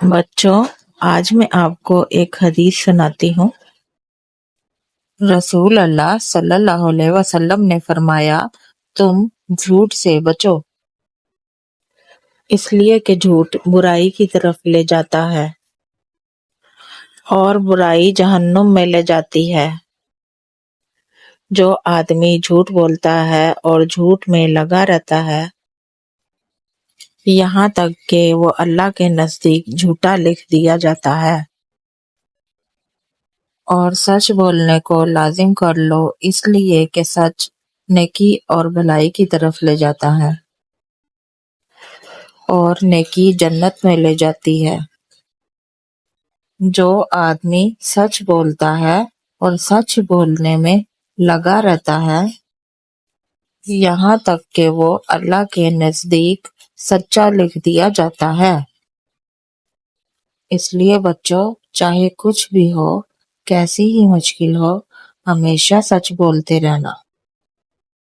بچوں، آج میں آپ کو ایک حدیث سناتی ہوں۔ رسول اللہ صلی اللہ علیہ وسلم نے فرمایا، تم جھوٹ سے بچو، اس لیے کہ جھوٹ برائی کی طرف لے جاتا ہے اور برائی جہنم میں لے جاتی ہے۔ جو آدمی جھوٹ بولتا ہے اور جھوٹ میں لگا رہتا ہے، یہاں تک کہ وہ اللہ کے نزدیک جھوٹا لکھ دیا جاتا ہے۔ اور سچ بولنے کو لازم کر لو، اس لیے کہ سچ نیکی اور بھلائی کی طرف لے جاتا ہے، اور نیکی جنت میں لے جاتی ہے۔ جو آدمی سچ بولتا ہے اور سچ بولنے میں لگا رہتا ہے، یہاں تک کہ وہ اللہ کے نزدیک سچا لکھ دیا جاتا ہے۔ اس لیے بچوں، چاہے کچھ بھی ہو، کیسی ہی مشکل ہو، ہمیشہ سچ بولتے رہنا۔